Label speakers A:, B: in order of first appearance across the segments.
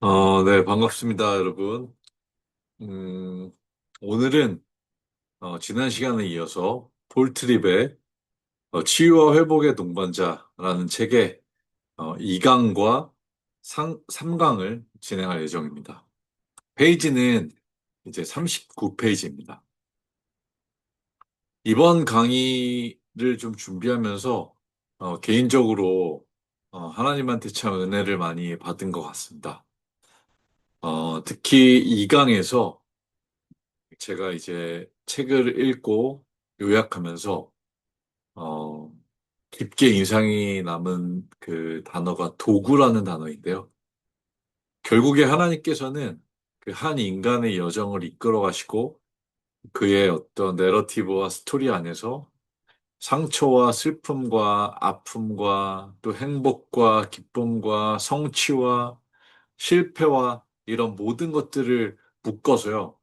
A: 네, 반갑습니다, 여러분. 음, 오늘은 지난 시간에 이어서 폴트립의 치유와 회복의 동반자라는 책의 2강과 3강을 진행할 예정입니다. 페이지는 이제 39페이지입니다. 이번 강의를 좀 준비하면서 개인적으로 하나님한테 참 은혜를 많이 받은 것 같습니다. 특히 2강에서 제가 이제 책을 읽고 요약하면서 어, 깊게 인상이 남은 그 단어가 도구라는 단어인데요. 결국에 하나님께서는 그 한 인간의 여정을 이끌어 가시고 그의 어떤 내러티브와 스토리 안에서 상처와 슬픔과 아픔과 또 행복과 기쁨과 성취와 실패와 이런 모든 것들을 묶어서요.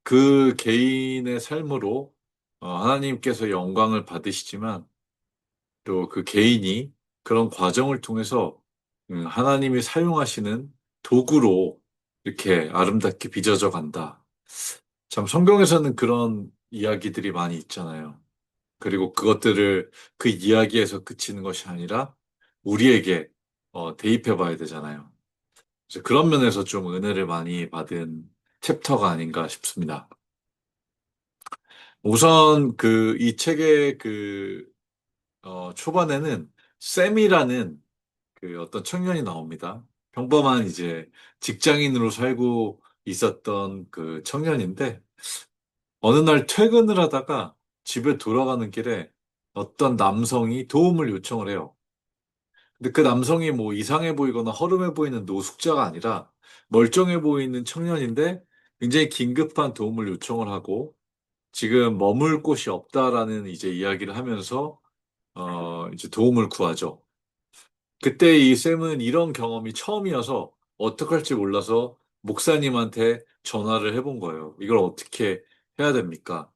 A: 그 개인의 삶으로 하나님께서 영광을 받으시지만 또 그 개인이 그런 과정을 통해서 하나님이 사용하시는 도구로 이렇게 아름답게 빚어져 간다. 참 성경에서는 그런 이야기들이 많이 있잖아요. 그리고 그것들을 그 이야기에서 그치는 것이 아니라 우리에게 대입해 봐야 되잖아요. 그래서 그런 면에서 좀 은혜를 많이 받은 챕터가 아닌가 싶습니다. 우선 이 책의 초반에는 샘이라는 그 어떤 청년이 나옵니다. 평범한 이제 직장인으로 살고 있었던 그 청년인데 어느 날 퇴근을 하다가 집에 돌아가는 길에 어떤 남성이 도움을 요청을 해요. 근데 그 남성이 뭐 이상해 보이거나 허름해 보이는 노숙자가 아니라 멀쩡해 보이는 청년인데 굉장히 긴급한 도움을 요청을 하고 지금 머물 곳이 없다라는 이제 이야기를 하면서 이제 도움을 구하죠. 그때 이 쌤은 이런 경험이 처음이어서 어떡할지 몰라서 목사님한테 전화를 해본 거예요. 이걸 어떻게 해야 됩니까?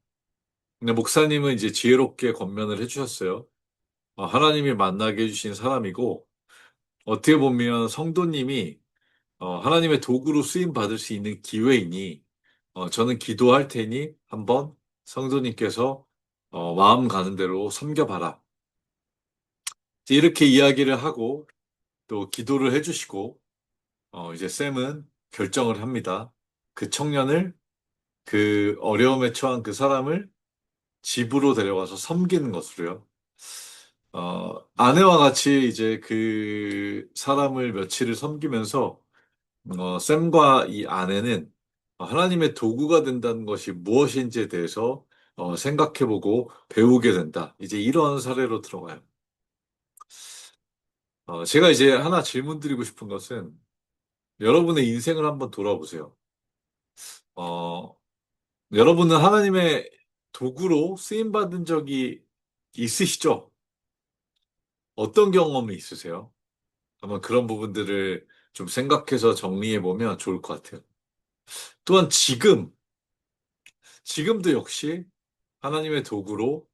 A: 근데 목사님은 이제 지혜롭게 권면을 해주셨어요. 하나님이 만나게 해주신 사람이고 어떻게 보면 성도님이 하나님의 도구로 쓰임 받을 수 있는 기회이니 저는 기도할 테니 한번 성도님께서 마음 가는 대로 섬겨봐라. 이렇게 이야기를 하고 또 기도를 해주시고 이제 샘은 결정을 합니다. 그 청년을 그 어려움에 처한 그 사람을 집으로 데려가서 섬기는 것으로요. 아내와 같이 이제 그 사람을 며칠을 섬기면서 샘과 이 아내는 하나님의 도구가 된다는 것이 무엇인지에 대해서 생각해보고 배우게 된다. 이제 이런 사례로 들어가요. 제가 이제 하나 질문 드리고 싶은 것은 여러분의 인생을 한번 돌아보세요. 어, 여러분은 하나님의 도구로 쓰임받은 적이 있으시죠? 어떤 경험이 있으세요? 한번 그런 부분들을 좀 생각해서 정리해 보면 좋을 것 같아요. 또한 지금도 역시 하나님의 도구로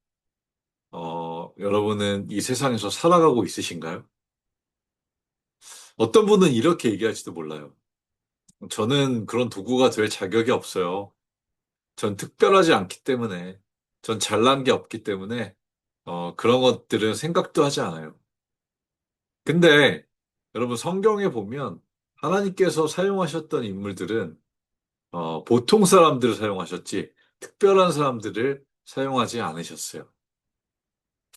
A: 여러분은 이 세상에서 살아가고 있으신가요? 어떤 분은 이렇게 얘기할지도 몰라요. 저는 그런 도구가 될 자격이 없어요. 전 특별하지 않기 때문에, 전 잘난 게 없기 때문에, 그런 것들은 생각도 하지 않아요. 근데 여러분 성경에 보면 하나님께서 사용하셨던 인물들은 보통 사람들을 사용하셨지 특별한 사람들을 사용하지 않으셨어요.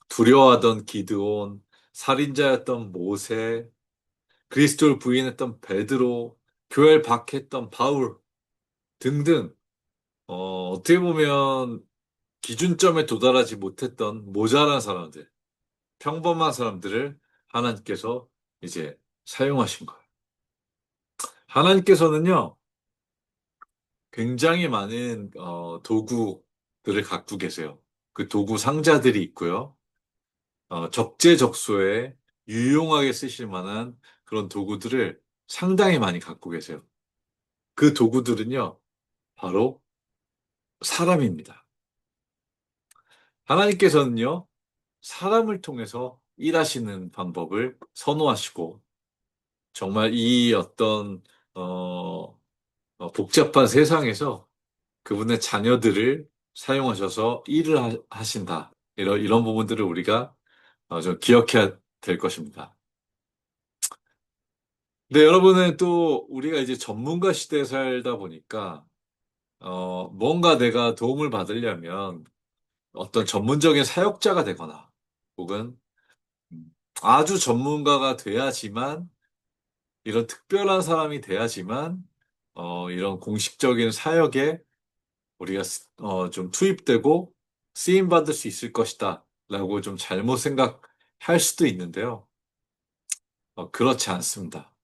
A: 두려워하던 기드온, 살인자였던 모세, 그리스도를 부인했던 베드로, 교회를 박해했던 바울 등등 어떻게 보면 기준점에 도달하지 못했던 모자란 사람들, 평범한 사람들을 하나님께서 이제 사용하신 거예요. 하나님께서는요, 굉장히 많은 도구들을 갖고 계세요. 그 도구 상자들이 있고요. 적재적소에 유용하게 쓰실 만한 그런 도구들을 상당히 많이 갖고 계세요. 그 도구들은요, 바로 사람입니다. 하나님께서는요, 사람을 통해서 일하시는 방법을 선호하시고, 정말 이 어떤, 어, 복잡한 세상에서 그분의 자녀들을 사용하셔서 일을 하신다. 이런 부분들을 우리가 좀 기억해야 될 것입니다. 근데 여러분은 또 우리가 이제 전문가 시대에 살다 보니까, 뭔가 내가 도움을 받으려면 어떤 전문적인 사역자가 되거나 혹은 음, 아주 전문가가 돼야지만 이런 특별한 사람이 돼야지만 이런 공식적인 사역에 우리가 좀 투입되고 쓰임 받을 수 있을 것이다 라고 좀 잘못 생각할 수도 있는데요. 그렇지 않습니다.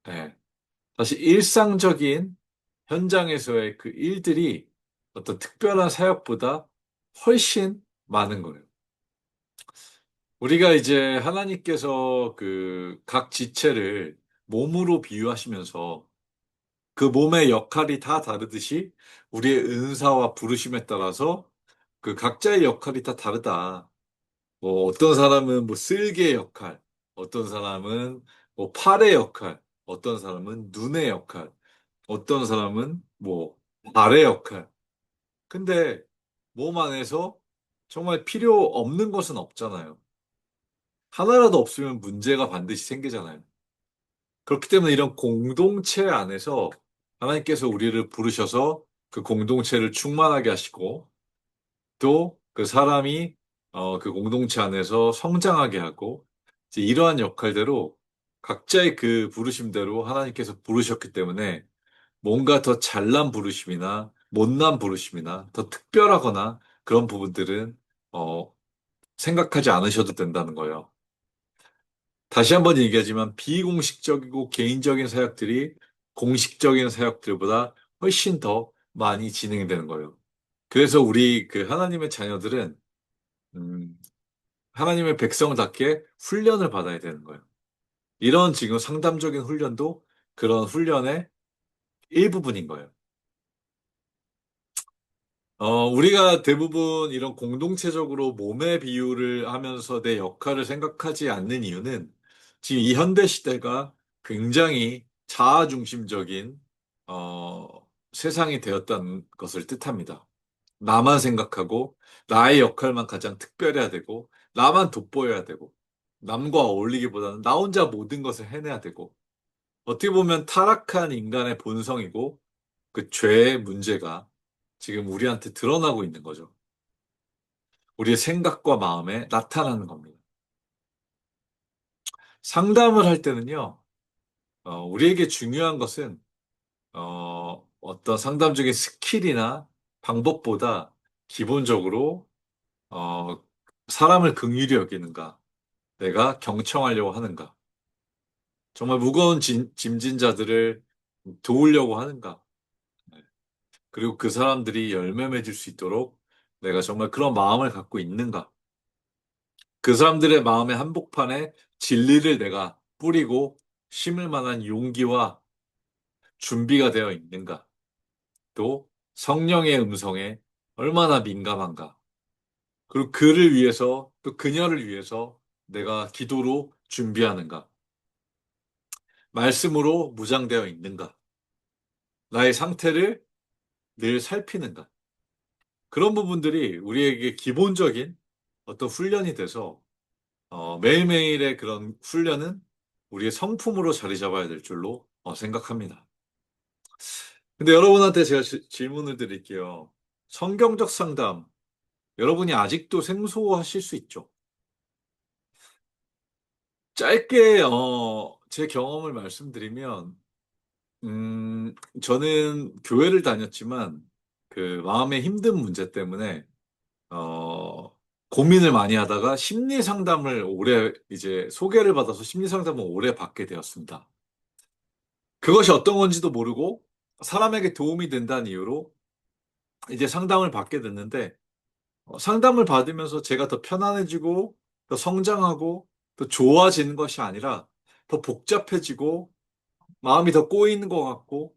A: 예. 사실 일상적인 현장에서의 그 일들이 어떤 특별한 사역보다 훨씬 많은 거예요. 우리가 이제 하나님께서 그 각 지체를 몸으로 비유하시면서 그 몸의 역할이 다 다르듯이 우리의 은사와 부르심에 따라서 그 각자의 역할이 다 다르다. 뭐 어떤 사람은 뭐 쓸개의 역할, 어떤 사람은 뭐 팔의 역할, 어떤 사람은 눈의 역할, 어떤 사람은 뭐 발의 역할. 근데 몸 안에서 정말 필요 없는 것은 없잖아요. 하나라도 없으면 문제가 반드시 생기잖아요. 그렇기 때문에 이런 공동체 안에서 하나님께서 우리를 부르셔서 그 공동체를 충만하게 하시고 또 그 사람이 그 공동체 안에서 성장하게 하고 이제 이러한 역할대로 각자의 그 부르심대로 하나님께서 부르셨기 때문에 뭔가 더 잘난 부르심이나 못난 부르심이나 더 특별하거나 그런 부분들은 어, 생각하지 않으셔도 된다는 거예요. 다시 한번 얘기하지만 비공식적이고 개인적인 사역들이 공식적인 사역들보다 훨씬 더 많이 진행되는 거예요. 그래서 우리 그 하나님의 자녀들은 음, 하나님의 백성답게 훈련을 받아야 되는 거예요. 이런 지금 상담적인 훈련도 그런 훈련의 일부분인 거예요. 우리가 대부분 이런 공동체적으로 몸의 비유를 하면서 내 역할을 생각하지 않는 이유는 지금 이 현대 시대가 굉장히 자아 중심적인 어, 세상이 되었다는 것을 뜻합니다. 나만 생각하고 나의 역할만 가장 특별해야 되고 나만 돋보여야 되고 남과 어울리기보다는 나 혼자 모든 것을 해내야 되고 어떻게 보면 타락한 인간의 본성이고 그 죄의 문제가 지금 우리한테 드러나고 있는 거죠. 우리의 생각과 마음에 나타나는 겁니다. 상담을 할 때는요, 우리에게 중요한 것은 어떤 상담적인 스킬이나 방법보다 기본적으로 어, 사람을 긍휼히 여기는가, 내가 경청하려고 하는가, 정말 무거운 짐진 자들을 도우려고 하는가, 네. 그리고 그 사람들이 열매 맺을 수 있도록 내가 정말 그런 마음을 갖고 있는가, 그 사람들의 마음의 한복판에 진리를 내가 뿌리고 심을 만한 용기와 준비가 되어 있는가, 또 성령의 음성에 얼마나 민감한가, 그리고 그를 위해서 또 그녀를 위해서 내가 기도로 준비하는가, 말씀으로 무장되어 있는가, 나의 상태를 늘 살피는가. 그런 부분들이 우리에게 기본적인 어떤 훈련이 돼서 매일매일의 그런 훈련은 우리의 성품으로 자리 잡아야 될 줄로 생각합니다. 근데 여러분한테 제가 질문을 드릴게요. 성경적 상담, 여러분이 아직도 생소하실 수 있죠. 짧게 제 경험을 말씀드리면, 저는 교회를 다녔지만 그 마음의 힘든 문제 때문에 어, 고민을 많이 하다가 심리 상담을 오래 이제 소개를 받아서 심리 상담을 오래 받게 되었습니다. 그것이 어떤 건지도 모르고 사람에게 도움이 된다는 이유로 이제 상담을 받게 됐는데 상담을 받으면서 제가 더 편안해지고 더 성장하고 더 좋아지는 것이 아니라 더 복잡해지고 마음이 더 꼬이는 것 같고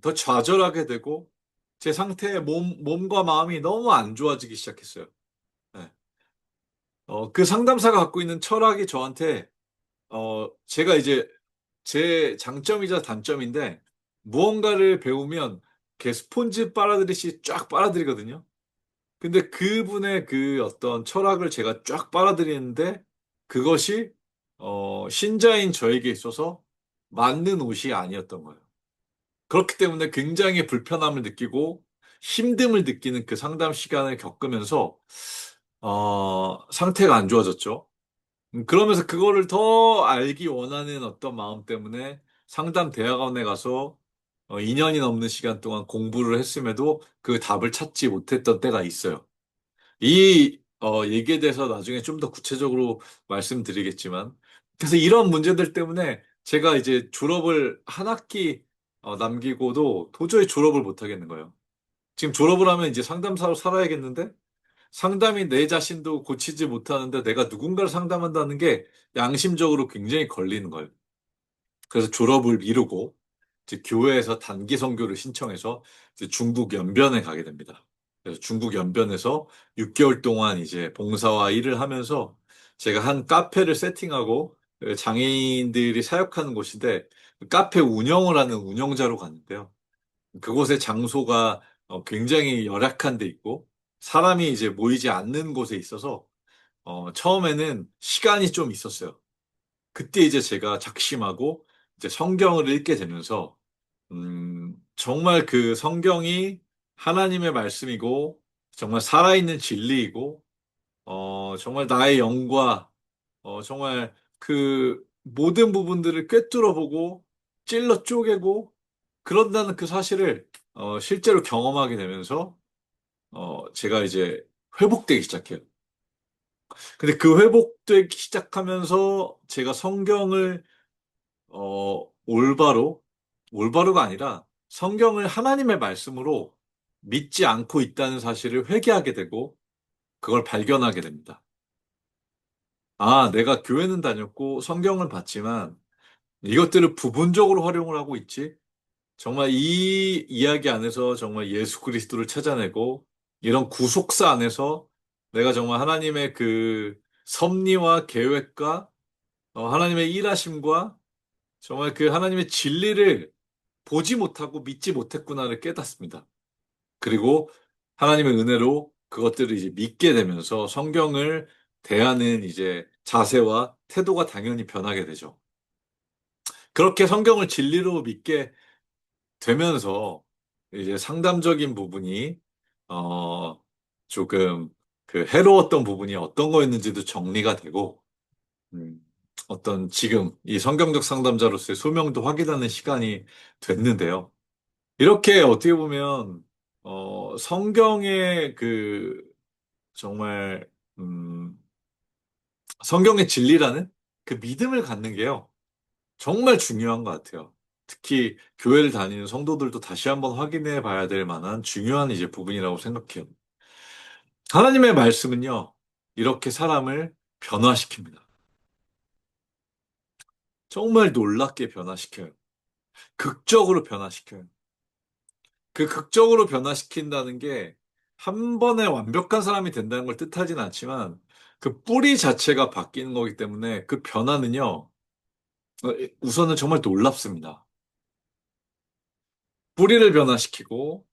A: 더 좌절하게 되고 제 상태에 몸과 마음이 너무 안 좋아지기 시작했어요. 네. 그 상담사가 갖고 있는 철학이 저한테 제가 이제 제 장점이자 단점인데 무언가를 배우면 이렇게 스폰지 빨아들이시 쫙 빨아들이거든요. 근데 그분의 그 어떤 철학을 제가 쫙 빨아들이는데 그것이 신자인 저에게 있어서 맞는 옷이 아니었던 거예요. 그렇기 때문에 굉장히 불편함을 느끼고 힘듦을 느끼는 그 상담 시간을 겪으면서 상태가 안 좋아졌죠. 그러면서 그거를 더 알기 원하는 어떤 마음 때문에 상담 대학원에 가서 2년이 넘는 시간 동안 공부를 했음에도 그 답을 찾지 못했던 때가 있어요. 이 얘기에 대해서 나중에 좀 더 구체적으로 말씀드리겠지만, 그래서 이런 문제들 때문에 제가 이제 졸업을 한 학기 남기고도 도저히 졸업을 못 하겠는 거예요. 지금 졸업을 하면 이제 상담사로 살아야겠는데 상담이 내 자신도 고치지 못하는데 내가 누군가를 상담한다는 게 양심적으로 굉장히 걸리는 거예요. 그래서 졸업을 미루고 이제 교회에서 단기 선교를 신청해서 이제 중국 연변에 가게 됩니다. 그래서 중국 연변에서 6개월 동안 이제 봉사와 일을 하면서 제가 한 카페를 세팅하고 그 장애인들이 사역하는 곳인데 그 카페 운영을 하는 운영자로 갔는데요. 그곳의 장소가 굉장히 열악한 데 있고 사람이 이제 모이지 않는 곳에 있어서 처음에는 시간이 좀 있었어요. 그때 이제 제가 작심하고 이제 성경을 읽게 되면서 정말 그 성경이 하나님의 말씀이고 정말 살아있는 진리이고 정말 나의 영과 정말 그 모든 부분들을 꿰뚫어 보고 찔러 쪼개고 그런다는 그 사실을 실제로 경험하게 되면서 제가 이제 회복되기 시작해요. 근데 그 회복되기 시작하면서 제가 성경을 올바로가 아니라 성경을 하나님의 말씀으로 믿지 않고 있다는 사실을 회개하게 되고 그걸 발견하게 됩니다. 아, 내가 교회는 다녔고 성경을 봤지만 이것들을 부분적으로 활용을 하고 있지. 정말 이 이야기 안에서 정말 예수 그리스도를 찾아내고 이런 구속사 안에서 내가 정말 하나님의 그 섭리와 계획과 하나님의 일하심과 정말 그 하나님의 진리를 보지 못하고 믿지 못했구나를 깨닫습니다. 그리고 하나님의 은혜로 그것들을 이제 믿게 되면서 성경을 대하는 이제 자세와 태도가 당연히 변하게 되죠. 그렇게 성경을 진리로 믿게 되면서 이제 상담적인 부분이 어 조금 그 해로웠던 부분이 어떤 거였는지도 정리가 되고 음, 어떤 지금 이 성경적 상담자로서의 소명도 확인하는 시간이 됐는데요. 이렇게 어떻게 보면 성경의 그 정말 성경의 진리라는 그 믿음을 갖는 게요. 정말 중요한 것 같아요. 특히 교회를 다니는 성도들도 다시 한번 확인해 봐야 될 만한 중요한 이제 부분이라고 생각해요. 하나님의 말씀은요, 이렇게 사람을 변화시킵니다. 정말 놀랍게 변화시켜요. 극적으로 변화시켜요. 그 극적으로 변화시킨다는 게 한 번에 완벽한 사람이 된다는 걸 뜻하진 않지만 그 뿌리 자체가 바뀌는 거기 때문에 그 변화는요, 우선은 정말 놀랍습니다. 뿌리를 변화시키고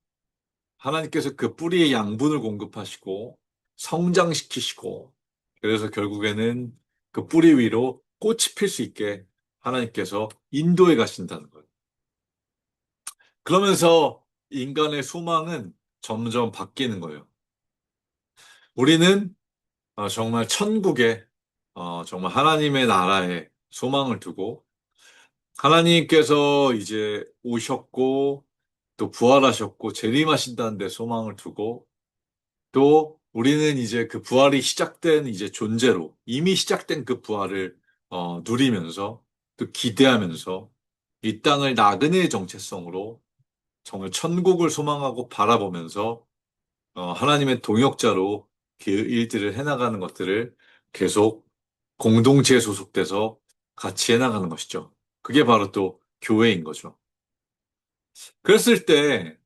A: 하나님께서 그 뿌리의 양분을 공급하시고 성장시키시고 그래서 결국에는 그 뿌리 위로 꽃이 필 수 있게 하나님께서 인도해 가신다는 거예요. 그러면서 인간의 소망은 점점 바뀌는 거예요. 우리는 정말 천국에 정말 하나님의 나라에 소망을 두고 하나님께서 이제 오셨고 또 부활하셨고 재림하신다는 데 소망을 두고 또 우리는 이제 그 부활이 시작된 이제 존재로 이미 시작된 그 부활을 누리면서 또 기대하면서 이 땅을 나그네의 정체성으로 정말 천국을 소망하고 바라보면서 하나님의 동역자로 그 일들을 해나가는 것들을 계속 공동체에 소속돼서 같이 해나가는 것이죠. 그게 바로 또 교회인 거죠. 그랬을 때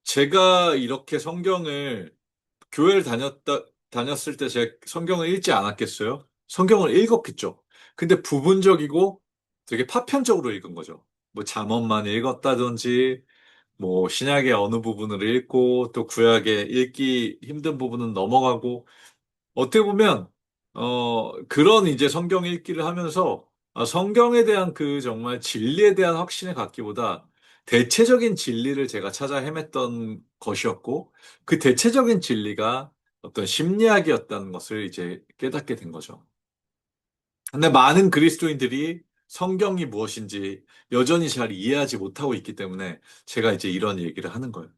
A: 제가 이렇게 성경을 교회를 다녔을 때 제가 성경을 읽지 않았겠어요? 성경을 읽었겠죠. 근데 부분적이고 되게 파편적으로 읽은 거죠. 뭐 잠언만 읽었다든지, 뭐 신약의 어느 부분을 읽고 또 구약의 읽기 힘든 부분은 넘어가고 어떻게 보면 그런 이제 성경 읽기를 하면서 성경에 대한 그 정말 진리에 대한 확신을 갖기보다 대체적인 진리를 제가 찾아 헤맸던 것이었고 그 대체적인 진리가 어떤 심리학이었다는 것을 이제 깨닫게 된 거죠. 근데 많은 그리스도인들이 성경이 무엇인지 여전히 잘 이해하지 못하고 있기 때문에 제가 이제 이런 얘기를 하는 거예요.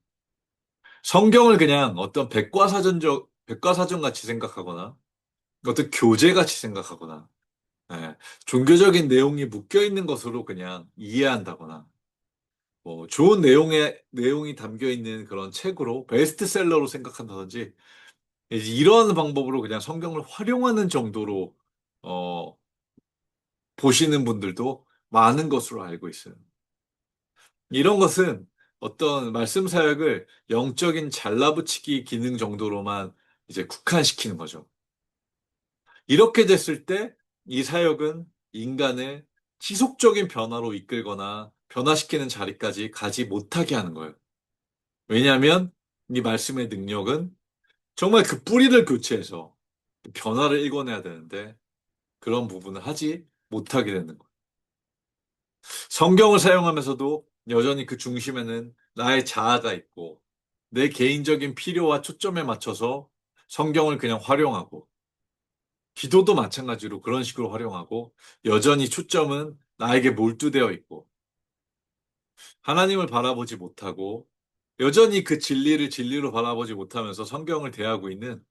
A: 성경을 그냥 어떤 백과사전 같이 생각하거나 어떤 교재 같이 생각하거나 예, 종교적인 내용이 묶여 있는 것으로 그냥 이해한다거나 뭐 좋은 내용이 담겨 있는 그런 책으로 베스트셀러로 생각한다든지 이제 이런 방법으로 그냥 성경을 활용하는 정도로 어, 보시는 분들도 많은 것으로 알고 있어요. 이런 것은 어떤 말씀 사역을 영적인 잘라붙이기 기능 정도로만 이제 국한시키는 거죠. 이렇게 됐을 때 이 사역은 인간을 지속적인 변화로 이끌거나 변화시키는 자리까지 가지 못하게 하는 거예요. 왜냐하면 이 말씀의 능력은 정말 그 뿌리를 교체해서 변화를 일궈내야 되는데 그런 부분을 하지 못하게 되는 거예요. 성경을 사용하면서도 여전히 그 중심에는 나의 자아가 있고 내 개인적인 필요와 초점에 맞춰서 성경을 그냥 활용하고 기도도 마찬가지로 그런 식으로 활용하고 여전히 초점은 나에게 몰두되어 있고 하나님을 바라보지 못하고 여전히 그 진리를 진리로 바라보지 못하면서 성경을 대하고 있는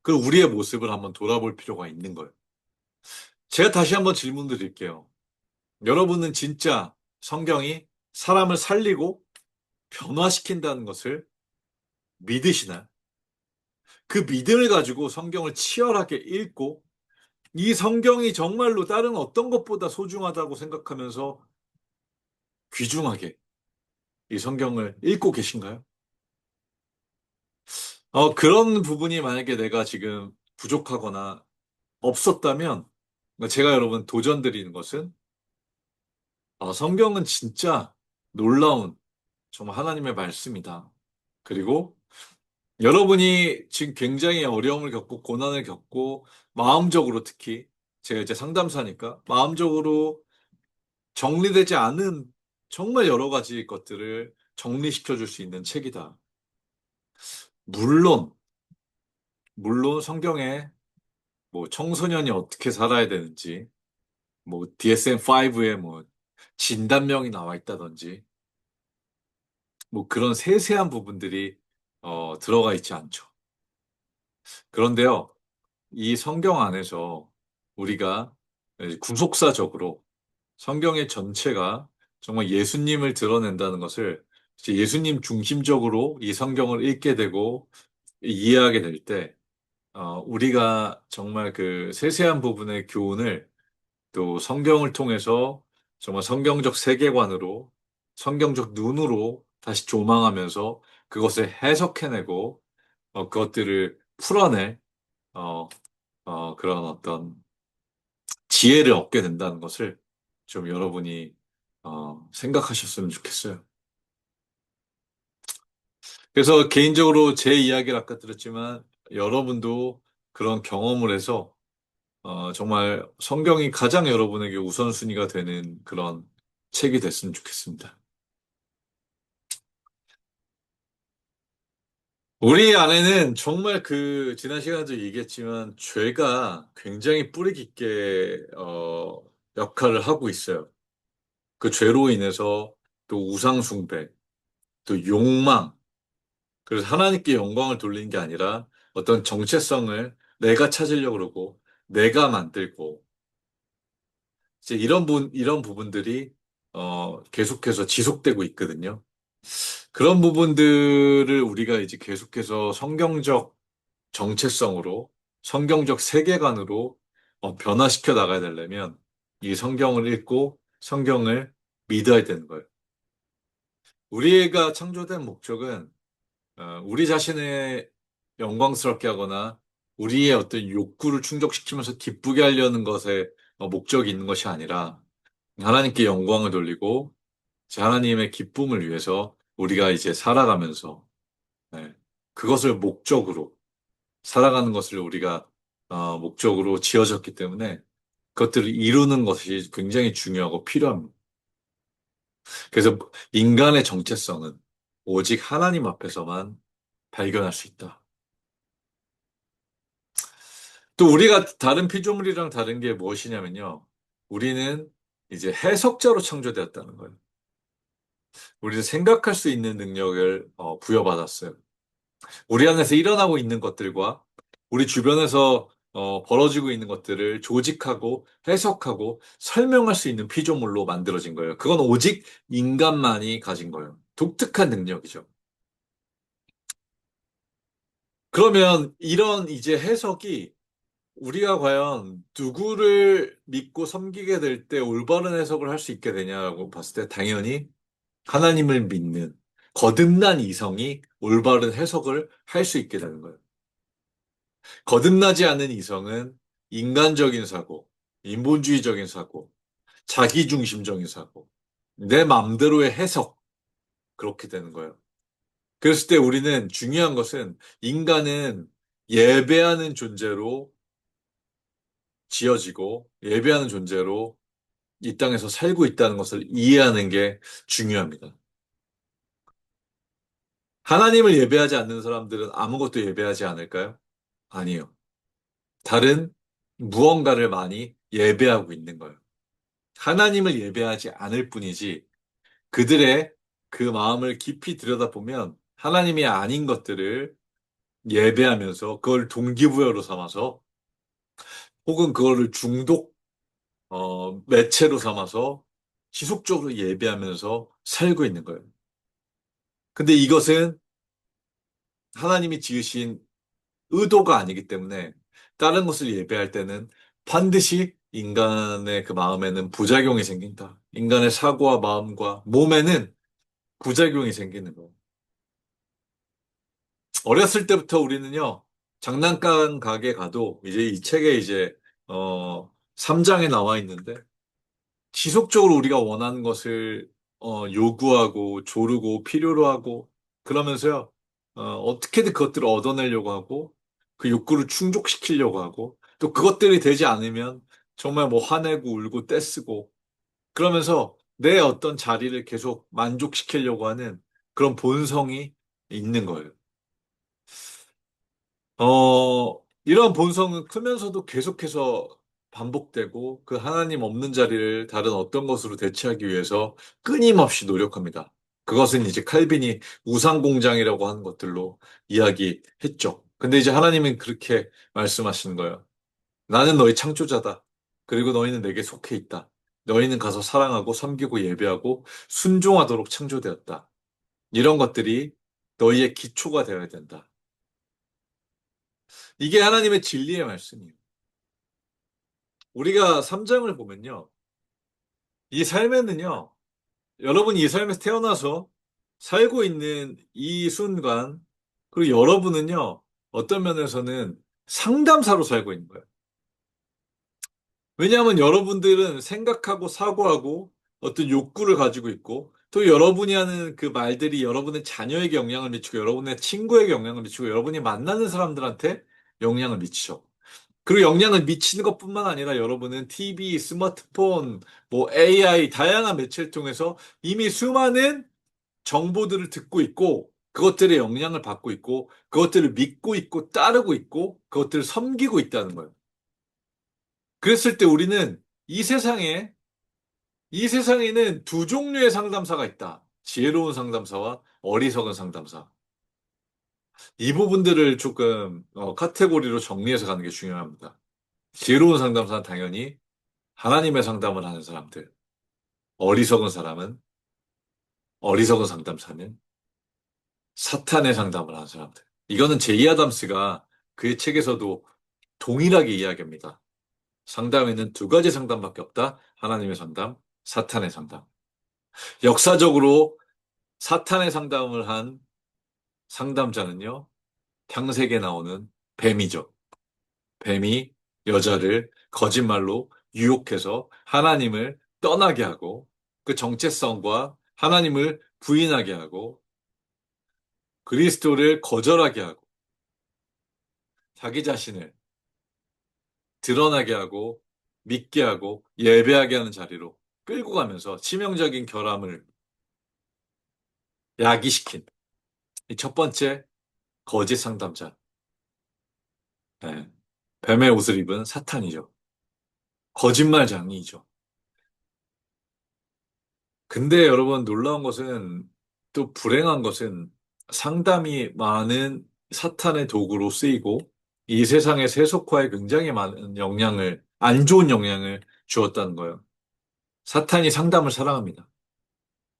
A: 그 우리의 모습을 한번 돌아볼 필요가 있는 거예요. 제가 다시 한번 질문 드릴게요. 여러분은 진짜 성경이 사람을 살리고 변화시킨다는 것을 믿으시나요? 그 믿음을 가지고 성경을 치열하게 읽고 이 성경이 정말로 다른 어떤 것보다 소중하다고 생각하면서 귀중하게 이 성경을 읽고 계신가요? 그런 부분이 만약에 내가 지금 부족하거나 없었다면 제가 여러분 도전드리는 것은 성경은 진짜 놀라운 정말 하나님의 말씀이다. 그리고 여러분이 지금 굉장히 어려움을 겪고 고난을 겪고 마음적으로 특히 제가 이제 상담사니까 마음적으로 정리되지 않은 정말 여러 가지 것들을 정리시켜 줄 수 있는 책이다. 물론, 물론 성경에 뭐 청소년이 어떻게 살아야 되는지, 뭐 DSM-5에 뭐 진단명이 나와 있다든지, 뭐 그런 세세한 부분들이 들어가 있지 않죠. 그런데요, 이 성경 안에서 우리가 구속사적으로 성경의 전체가 정말 예수님을 드러낸다는 것을 이제 예수님 중심적으로 이 성경을 읽게 되고 이해하게 될 때, 우리가 정말 그 세세한 부분의 교훈을 또 성경을 통해서 정말 성경적 세계관으로, 성경적 눈으로 다시 조망하면서 그것을 해석해내고, 그것들을 풀어낼, 어, 그런 어떤 지혜를 얻게 된다는 것을 좀 여러분이, 생각하셨으면 좋겠어요. 그래서 개인적으로 제 이야기를 아까 들었지만, 여러분도 그런 경험을 해서 정말 성경이 가장 여러분에게 우선순위가 되는 그런 책이 됐으면 좋겠습니다. 우리 안에는 정말 그 지난 시간에도 얘기했지만 죄가 굉장히 뿌리 깊게 역할을 하고 있어요. 그 죄로 인해서 또 우상 숭배, 또 욕망, 그래서 하나님께 영광을 돌리는 게 아니라 어떤 정체성을 내가 찾으려고 그러고 내가 만들고 이제 이런 부분들이 계속해서 지속되고 있거든요. 그런 부분들을 우리가 이제 계속해서 성경적 정체성으로, 성경적 세계관으로 변화시켜 나가야 되려면 이 성경을 읽고 성경을 믿어야 되는 거예요. 우리가 창조된 목적은 우리 자신을 영광스럽게 하거나 우리의 어떤 욕구를 충족시키면서 기쁘게 하려는 것에 목적이 있는 것이 아니라 하나님께 영광을 돌리고 이제 하나님의 기쁨을 위해서 우리가 이제 살아가면서 네, 그것을 목적으로 살아가는 것을 우리가 목적으로 지어졌기 때문에 그것들을 이루는 것이 굉장히 중요하고 필요합니다. 그래서 인간의 정체성은 오직 하나님 앞에서만 발견할 수 있다. 또 우리가 다른 피조물이랑 다른 게 무엇이냐면요. 우리는 이제 해석자로 창조되었다는 거예요. 우리는 생각할 수 있는 능력을 부여받았어요. 우리 안에서 일어나고 있는 것들과 우리 주변에서 벌어지고 있는 것들을 조직하고 해석하고 설명할 수 있는 피조물로 만들어진 거예요. 그건 오직 인간만이 가진 거예요. 독특한 능력이죠. 그러면 이런 이제 해석이 우리가 과연 누구를 믿고 섬기게 될 때 올바른 해석을 할 수 있게 되냐고 봤을 때 당연히 하나님을 믿는 거듭난 이성이 올바른 해석을 할 수 있게 되는 거예요. 거듭나지 않은 이성은 인간적인 사고, 인본주의적인 사고, 자기중심적인 사고, 내 마음대로의 해석, 그렇게 되는 거예요. 그랬을 때 우리는 중요한 것은 인간은 예배하는 존재로 지어지고 예배하는 존재로 이 땅에서 살고 있다는 것을 이해하는 게 중요합니다. 하나님을 예배하지 않는 사람들은 아무것도 예배하지 않을까요? 아니요. 다른 무언가를 많이 예배하고 있는 거예요. 하나님을 예배하지 않을 뿐이지 그들의 그 마음을 깊이 들여다보면 하나님이 아닌 것들을 예배하면서 그걸 동기부여로 삼아서 혹은 그거를 매체로 삼아서 지속적으로 예배하면서 살고 있는 거예요. 근데 이것은 하나님이 지으신 의도가 아니기 때문에 다른 것을 예배할 때는 반드시 인간의 그 마음에는 부작용이 생긴다. 인간의 사고와 마음과 몸에는 부작용이 생기는 거예요. 어렸을 때부터 우리는요, 장난감 가게 가도 이제 이 책에 이제, 3장에 나와 있는데 지속적으로 우리가 원하는 것을 요구하고 조르고 필요로 하고 그러면서요 어떻게든 그것들을 얻어내려고 하고 그 욕구를 충족시키려고 하고 또 그것들이 되지 않으면 정말 뭐 화내고 울고 떼쓰고 그러면서 내 어떤 자리를 계속 만족시키려고 하는 그런 본성이 있는 거예요. 이런 본성은 크면서도 계속해서 반복되고 그 하나님 없는 자리를 다른 어떤 것으로 대체하기 위해서 끊임없이 노력합니다. 그것은 이제 칼빈이 우상공장이라고 하는 것들로 이야기했죠. 근데 이제 하나님은 그렇게 말씀하시는 거예요. 나는 너희 창조자다. 그리고 너희는 내게 속해 있다. 너희는 가서 사랑하고 섬기고 예배하고 순종하도록 창조되었다. 이런 것들이 너희의 기초가 되어야 된다. 이게 하나님의 진리의 말씀이에요. 우리가 3장을 보면요. 이 삶에는요. 여러분이 이 삶에서 태어나서 살고 있는 이 순간, 그리고 여러분은요. 어떤 면에서는 상담사로 살고 있는 거예요. 왜냐하면 여러분들은 생각하고 사고하고 어떤 욕구를 가지고 있고 또 여러분이 하는 그 말들이 여러분의 자녀에게 영향을 미치고 여러분의 친구에게 영향을 미치고 여러분이 만나는 사람들한테 영향을 미치죠. 그리고 영향을 미치는 것뿐만 아니라 여러분은 TV, 스마트폰, 뭐 AI, 다양한 매체를 통해서 이미 수많은 정보들을 듣고 있고, 그것들의 영향을 받고 있고, 그것들을 믿고 있고, 따르고 있고, 그것들을 섬기고 있다는 거예요. 그랬을 때 우리는 이 세상에, 이 세상에는 두 종류의 상담사가 있다. 지혜로운 상담사와 어리석은 상담사. 이 부분들을 조금 카테고리로 정리해서 가는 게 중요합니다. 지혜로운 상담사는 당연히 하나님의 상담을 하는 사람들, 어리석은 사람은, 어리석은 상담사는 사탄의 상담을 하는 사람들. 이거는 제이 아담스가 그의 책에서도 동일하게 이야기합니다. 상담에는 두 가지 상담밖에 없다. 하나님의 상담, 사탄의 상담. 역사적으로 사탄의 상담을 한 상담자는요, 창세기에 나오는 뱀이죠. 뱀이 여자를 거짓말로 유혹해서 하나님을 떠나게 하고 그 정체성과 하나님을 부인하게 하고 그리스도를 거절하게 하고 자기 자신을 드러나게 하고 믿게 하고 예배하게 하는 자리로 끌고 가면서 치명적인 결함을 야기시킨 이 첫 번째 거짓 상담자, 네. 뱀의 옷을 입은 사탄이죠. 거짓말장이죠. 근데 여러분 놀라운 것은 또 불행한 것은 상담이 많은 사탄의 도구로 쓰이고 이 세상의 세속화에 굉장히 많은 영향을, 안 좋은 영향을 주었다는 거예요. 사탄이 상담을 사랑합니다.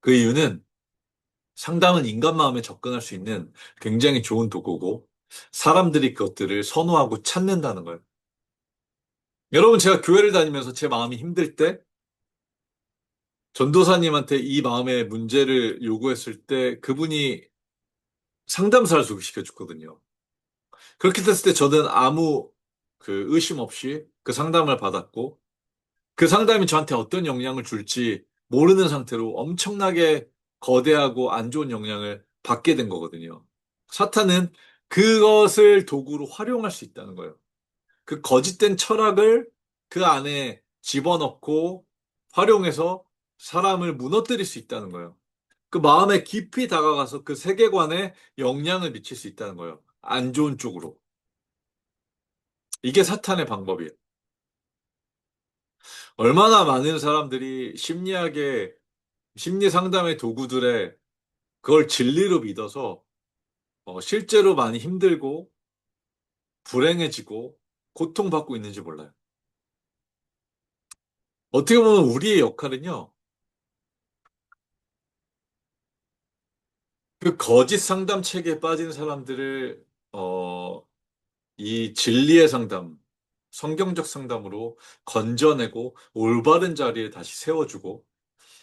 A: 그 이유는 상담은 인간 마음에 접근할 수 있는 굉장히 좋은 도구고 사람들이 그것들을 선호하고 찾는다는 거예요. 여러분, 제가 교회를 다니면서 제 마음이 힘들 때 전도사님한테 이 마음의 문제를 요구했을 때 그분이 상담사를 소개시켜 줬거든요. 그렇게 됐을 때 저는 아무 그 의심 없이 그 상담을 받았고 그 상담이 저한테 어떤 영향을 줄지 모르는 상태로 엄청나게 거대하고 안 좋은 영향을 받게 된 거거든요. 사탄은 그것을 도구로 활용할 수 있다는 거예요. 그 거짓된 철학을 그 안에 집어넣고 활용해서 사람을 무너뜨릴 수 있다는 거예요. 그 마음에 깊이 다가가서 그 세계관에 영향을 미칠 수 있다는 거예요. 안 좋은 쪽으로. 이게 사탄의 방법이에요. 얼마나 많은 사람들이 심리학의, 심리 상담의 도구들에 그걸 진리로 믿어서 실제로 많이 힘들고 불행해지고 고통받고 있는지 몰라요. 어떻게 보면 우리의 역할은요, 그 거짓 상담 체계에 빠진 사람들을, 이 진리의 상담, 성경적 상담으로 건져내고 올바른 자리에 다시 세워주고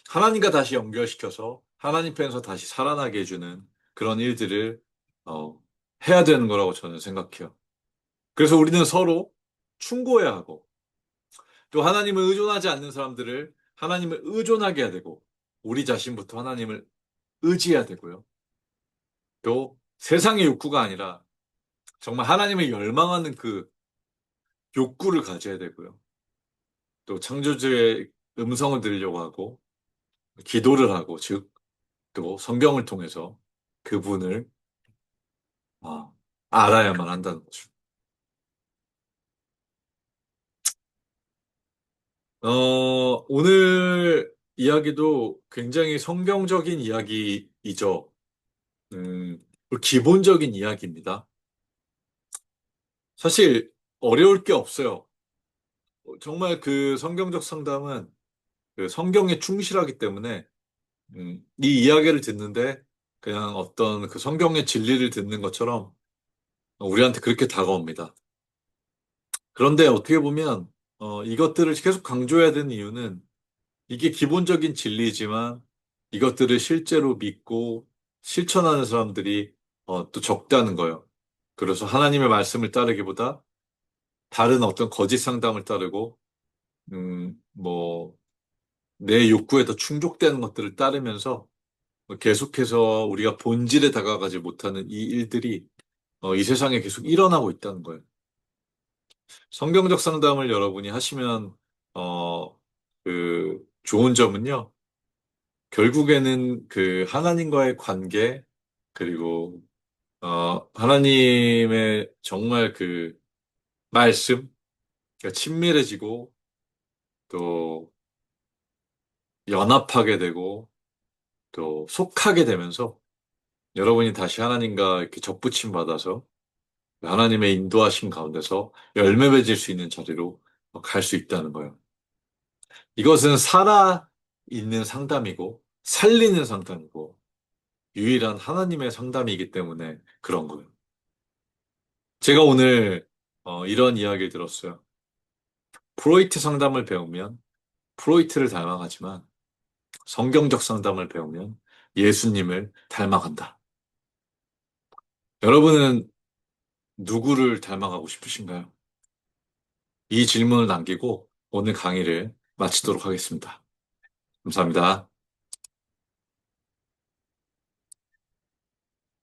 A: 하나님과 다시 연결시켜서 하나님 편에서 다시 살아나게 해주는 그런 일들을 어, 해야 되는 거라고 저는 생각해요. 그래서 우리는 서로 충고해야 하고 또 하나님을 의존하지 않는 사람들을 하나님을 의존하게 해야 되고 우리 자신부터 하나님을 의지해야 되고요. 또 세상의 욕구가 아니라 정말 하나님을 열망하는 그 욕구를 가져야 되고요. 또 창조주의 음성을 들으려고 하고 기도를 하고 즉 또 성경을 통해서 그분을 아, 알아야만 한다는 거죠. 오늘 이야기도 굉장히 성경적인 이야기이죠. 기본적인 이야기입니다. 사실 어려울 게 없어요. 정말 그 성경적 상담은 그 성경에 충실하기 때문에 이 이야기를 듣는데 그냥 어떤 그 성경의 진리를 듣는 것처럼 우리한테 그렇게 다가옵니다. 그런데 어떻게 보면 이것들을 계속 강조해야 되는 이유는 이게 기본적인 진리지만 이것들을 실제로 믿고 실천하는 사람들이 또 적다는 거예요. 그래서 하나님의 말씀을 따르기보다 다른 어떤 거짓 상담을 따르고 뭐 내 욕구에 더 충족되는 것들을 따르면서 계속해서 우리가 본질에 다가가지 못하는 이 일들이 이 세상에 계속 일어나고 있다는 거예요. 성경적 상담을 여러분이 하시면 좋은 점은요. 결국에는 그 하나님과의 관계, 그리고, 하나님의 정말 그 말씀, 그러니까 친밀해지고, 또 연합하게 되고, 또 속하게 되면서 여러분이 다시 하나님과 이렇게 접붙임 받아서 하나님의 인도하심 가운데서 열매 맺을 수 있는 자리로 갈 수 있다는 거예요. 이것은 살아 있는 상담이고, 살리는 상담이고, 유일한 하나님의 상담이기 때문에 그런 거예요. 제가 오늘 이런 이야기를 들었어요. 프로이트 상담을 배우면 프로이트를 닮아가지만 성경적 상담을 배우면 예수님을 닮아간다. 여러분은 누구를 닮아가고 싶으신가요? 이 질문을 남기고 오늘 강의를 마치도록 하겠습니다. 감사합니다.